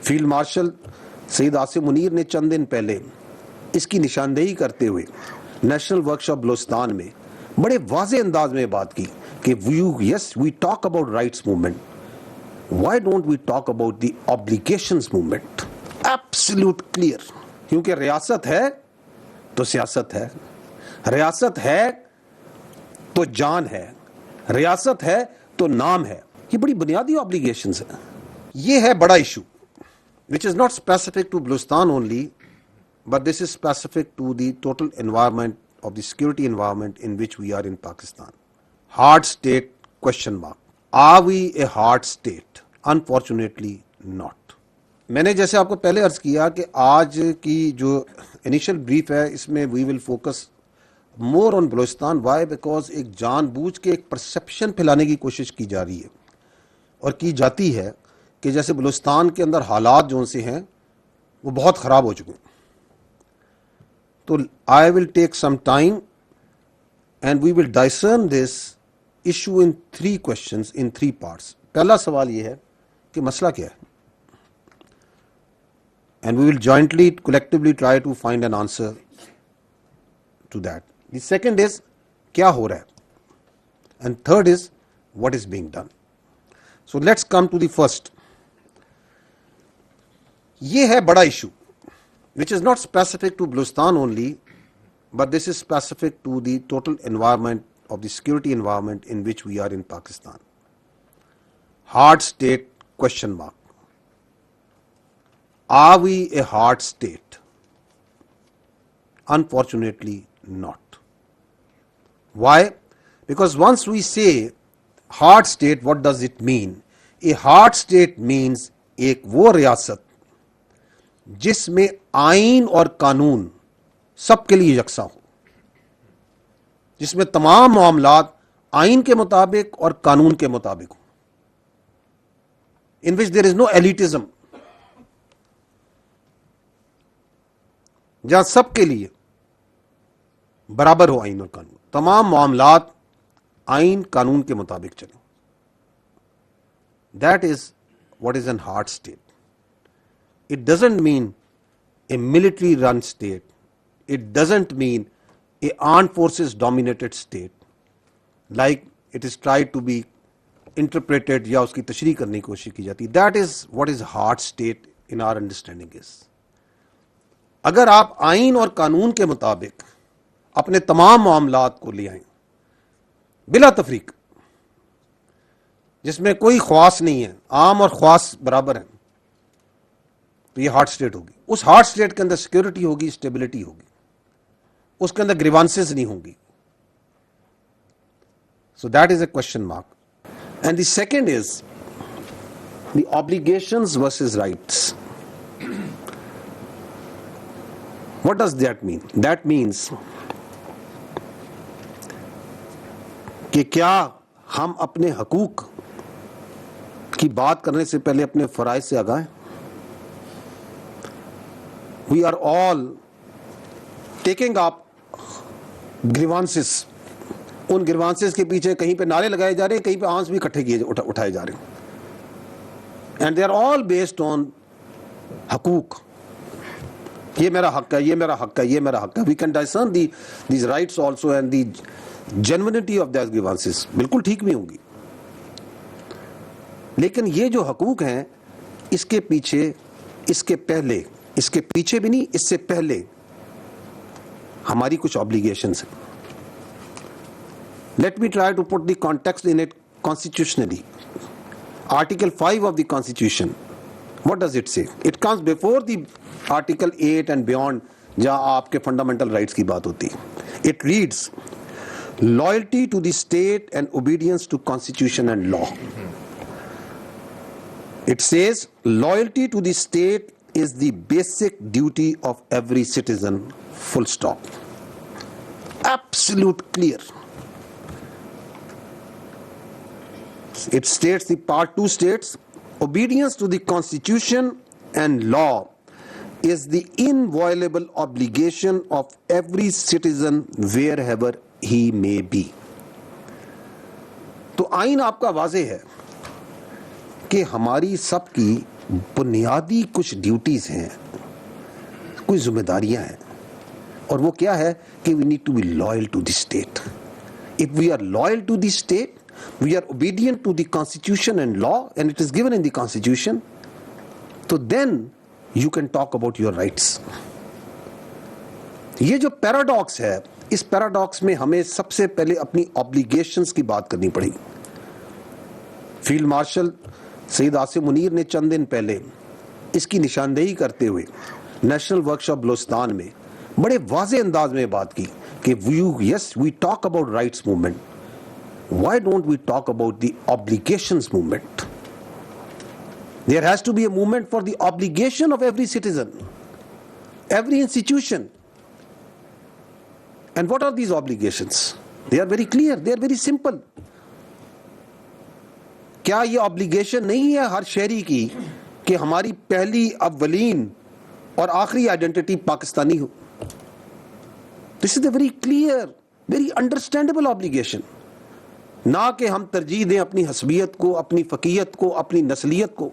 Field marshal Saeed Asim Munir ने चंद दिन पहले इसकी निशानदेही करते हुए नेशनल वर्कशॉप बलूचिस्तान में बड़े वाज़े अंदाज में बात की कि yes we talk about rights movement, why don't we talk about the obligations movement. Absolute clear, क्योंकि रियासत है तो सियासत है, रियासत है तो जान है, रियासत है तो नाम है। ये बड़ी बुनियादी ऑब्लिगेशंस है। ये है बड़ा issue which is not specific to Balochistan only, but this is specific to the total environment of the security environment in which we are in Pakistan. Hard state question mark. Are we a hard state? Unfortunately not. मैंने जैसे आपको पहले अर्ज किया कि आज की जो इनिशियल ब्रीफ है इसमें we will focus more on Balochistan. Why? Because एक जानबूझ के एक परसेप्शन फैलाने की कोशिश की जा रही है और की जाती है कि जैसे बलूचिस्तान के अंदर हालात जो से हैं वो बहुत ख़राब हो चुके हैं। तो I will take some time and we will discern this issue in 3 questions in 3 parts. पहला सवाल ये है कि मसला क्या है, and we will jointly collectively try to find an answer to that. The second is क्या हो रहा है, and third is what is being done. So let's come to the first. ये है बड़ा issue which is not specific to Balochistan only, but this is specific to the total environment of the security environment in which we are in Pakistan. Hard state question mark. Are we a hard state? Unfortunately not. Why? Because once we say hard state, what does it mean? A hard state means एक वो रियासत जिसमें आइन और कानून सबके लिए यकसा हो, जिसमें तमाम मामलात आइन के मुताबिक और कानून के मुताबिक हो, in which there is no elitism, जहां सबके लिए बराबर हो आइन और कानून, तमाम मामलात आइन कानून के मुताबिक चले। That is what is an hard state. It doesn't mean a military run state. It doesn't mean a armed forces dominated state like it is tried to be interpreted या उसकी तशरीह करने की कोशिश की जाती। That is what is hard state in our understanding is. अगर आप आइन और कानून के मुताबिक अपने तमाम मामलात को ले आए बिला तफरीक, जिसमें कोई ख्वास नहीं है, आम और ख्वास बराबर हैं, तो ये हार्ड स्टेट होगी। उस हार्ड स्टेट के अंदर सिक्योरिटी होगी, स्टेबिलिटी होगी, उसके अंदर ग्रीवांसेस नहीं होंगी। So that is a question mark. And the second is the obligations versus rights. What does that mean? That means कि क्या हम अपने हकूक की बात करने से पहले अपने फराइज से आगाह हैं? We are all taking up grievances. उन grievances के पीछे कहीं पे नारे लगाए जा रहे हैं, कहीं पे आंस भी इकट्ठे किए उठाए जा रहे हैं, and they are all based on हकूक। ये मेरा हक है, ये मेरा हक है, ये मेरा हक है। We can discern these rights also and the genuinity of those grievances बिल्कुल ठीक भी होंगी, लेकिन ये जो हकूक हैं इसके पीछे, इसके पहले, इसके पीछे भी नहीं, इससे पहले हमारी कुछ ऑब्लिगेशंस हैं। Let me try to put the context in it constitutionally. Article 5 of the constitution, what does it say? It comes before the article 8 and beyond, जहां आपके फंडामेंटल राइट्स की बात होती है। It reads loyalty to the state and obedience to constitution and law. It says loyalty to the state is the basic duty of every citizen, full stop. Absolute clear. It states, the part 2 states, obedience to the constitution and law is the inviolable obligation of every citizen wherever he may be. तो आइन आपका वाज़े है कि हमारी सबकी बुनियादी कुछ ड्यूटीज हैं, कुछ जिम्मेदारियां हैं, और वो क्या है कि we need to be loyal to the state. If we are loyal to the state, we are obedient to the constitution and law, and it is given in the constitution, तो then you can talk about your rights. ये जो paradox है, इस paradox में हमें सबसे पहले अपनी ऑब्लिगेशंस की बात करनी पड़ी. फील्ड मार्शल सईद आसिम मुनीर ने चंद दिन पहले इसकी निशानदेही करते हुए नेशनल वर्कशॉप बलूचिस्तान में बड़े वाज़े अंदाज में बात की कि we talk about rights movement, why don't we talk about the obligations movement. There has to be a movement for the obligation of every citizen, every institution. And what are these obligations? They are very clear, they are very simple. क्या ये obligation नहीं है हर शहरी की कि हमारी पहली, अव्वलीन और आखिरी आइडेंटिटी पाकिस्तानी हो? This is a very clear, very understandable obligation. ना कि हम तरजीह दें अपनी हसबियत को, अपनी फकीयत को, अपनी नस्लियत को,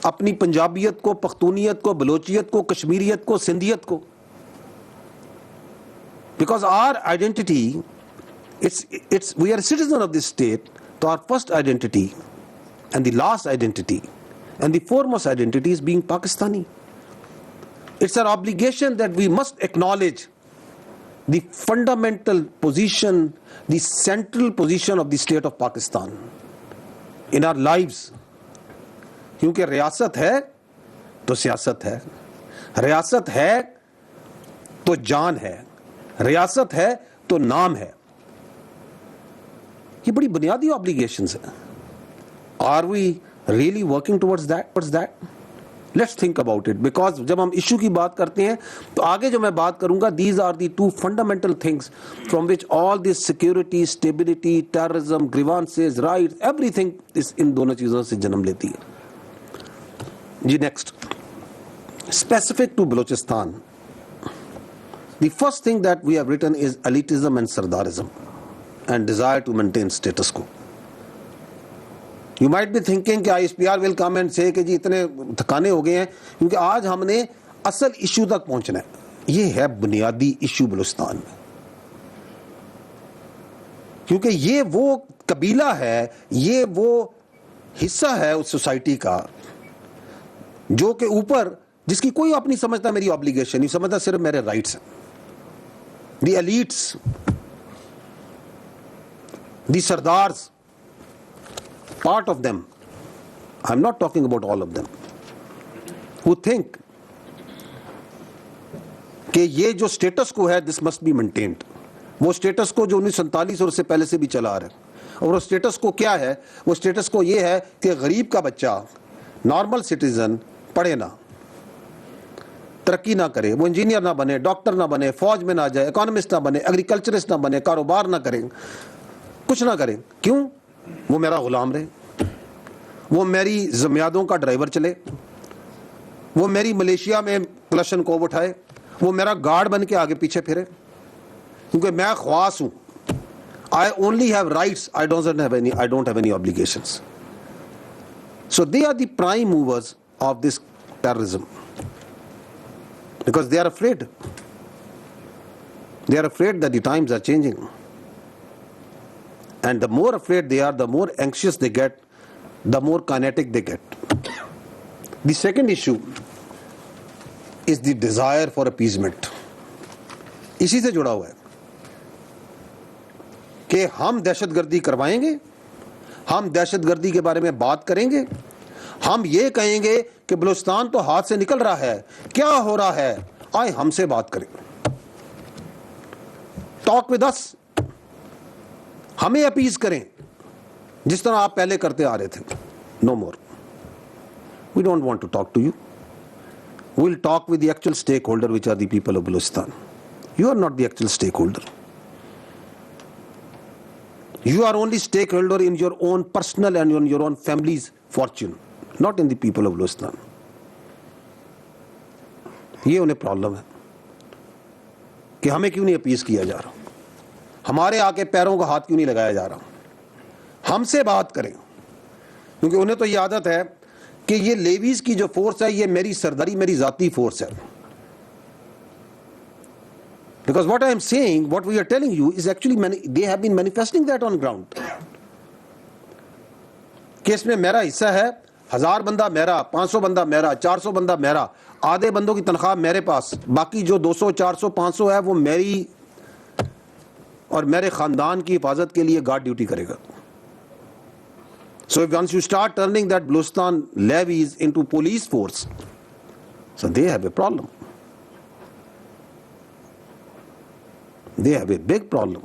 अपनी पंजाबियत को, पख्तूनियत को, बलोचियत को, कश्मीरियत को, सिंधियत को. Because our identity, we are a citizen of this state, so our first identity and the last identity and the foremost identity is being Pakistani. It's our obligation that we must acknowledge the fundamental position, the central position of the state of Pakistan in our lives. क्योंकि रियासत है तो सियासत है, रियासत है तो जान है, रियासत है तो नाम है. ये बड़ी बुनियादी ऑब्लिगेशंस हैं. Are we really working towards that? Let's think about it. Because जब हम इशू की बात करते हैं तो आगे जो मैं बात करूंगा, these are the two fundamental things from which all this security, stability, terrorism, grievances, rights, everything इस इन दोनों चीजों से जन्म लेती है. जी next, specific to Balochistan, the first thing that we have written is elitism and sardarism and desire to maintain status quo. You might be thinking कि ISPR will come and say कि जी इतने थकाने हो गए हैं, क्योंकि आज हमने असल इशू तक पहुंचना है. ये है बुनियादी इशू बलूचिस्तान में, क्योंकि ये वो कबीला है, ये वो हिस्सा है उस सोसाइटी का जो के ऊपर, जिसकी कोई अपनी समझता मेरी ऑब्लिगेशन नहीं समझता, सिर्फ मेरे राइट्स हैं. The elites, the sardars, part of them, I'm not talking about all of them, who think कि ये जो स्टेटस को है, दिस मस्ट बी मेंटेन्ड. वो स्टेटस को जो 1947 और उससे पहले से भी चला आ रहा है. और वो स्टेटस को क्या है? वो स्टेटस को ये है कि गरीब का बच्चा, नॉर्मल सिटीजन, पढ़े ना, तरक्की ना करे, वो इंजीनियर ना बने, डॉक्टर ना बने, फौज में ना जाए, इकोनॉमिस्ट ना बने, एग्रीकल्चरिस्ट ना बने, कारोबार ना करें, कुछ ना करें. क्यों? वो मेरा गुलाम रहे, वो मेरी जमियादों का ड्राइवर चले, वो मेरी मलेशिया में क्लशन को उठाए, वो मेरा गार्ड बन के आगे पीछे फिरे, क्योंकि मैं ख्वास हूं. I only have rights, I don't have any obligations. So they are the prime movers of this terrorism. Because they are afraid. They are afraid that the times are changing. And the more afraid they are, the more anxious they get, the more kinetic they get. The second issue is the desire for appeasement. इसी से जुड़ा हुआ है कि हम दहशतगर्दी करवाएंगे, हम दहशतगर्दी के बारे में बात करेंगे, हम ये कहेंगे कि बलूचिस्तान तो हाथ से निकल रहा है, क्या हो रहा है, आए हमसे बात करें, टॉक विद अस, हमें अपीज करें जिस तरह आप पहले करते आ रहे थे. No more, we don't want to talk to you. We will talk with the actual stakeholder which are the people of Balochistan. You are not the actual stakeholder. You are only stakeholder in your own personal and in your own family's fortune, not in the people of Balochistan. ये उन्हें problem है कि हमें क्यों नहीं appease किया जा रहा, हमारे आके पैरों को हाथ क्यों नहीं लगाया जा रहा. हमसे बात करें, क्योंकि उन्हें तो ये आदत है कि ये लेवीज की जो फोर्स है ये मेरी सरदारी, मेरी जाती फोर्स है. Because what I am saying, what we are telling you is actually they have been manifesting that on ground. कि इसमें मेरा हिस्सा है, 1000 बंदा मेरा, 500 बंदा मेरा, 400 बंदा मेरा, आधे बंदों की तनख्वाह मेरे पास, बाकी जो 200, 400, 500 है वो मेरी और मेरे खानदान की हिफाजत के लिए गार्ड ड्यूटी करेगा. So once you start turning that Balochistan levies into police force, so they have a problem. They have a big problem.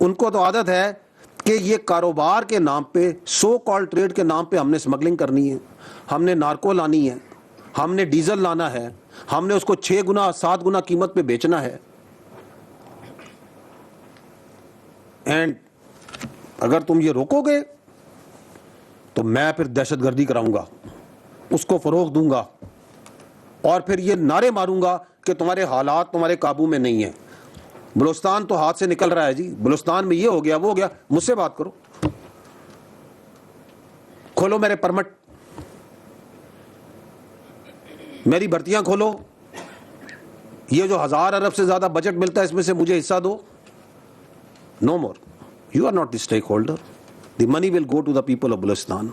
उनको तो आदत है कि ये कारोबार के नाम पे, सो कॉल्ड ट्रेड के नाम पे हमने स्मगलिंग करनी है, हमने नार्को लानी है, हमने डीजल लाना है, हमने उसको 6 गुना 7 गुना कीमत पे बेचना है. एंड अगर तुम ये रोकोगे तो मैं फिर दहशतगर्दी कराऊंगा, उसको फरोग दूंगा और फिर ये नारे मारूंगा कि तुम्हारे हालात तुम्हारे काबू में नहीं है. बलूचिस्तान तो हाथ से निकल रहा है जी, बलूचिस्तान में ये हो गया वो हो गया. मुझसे बात करो, खोलो मेरे परमिट, मेरी भर्तियां खोलो, ये जो 1000 अरब से ज्यादा बजट मिलता है इसमें से मुझे हिस्सा दो. No more. You are not the stakeholder. The money will go to the people of Balochistan.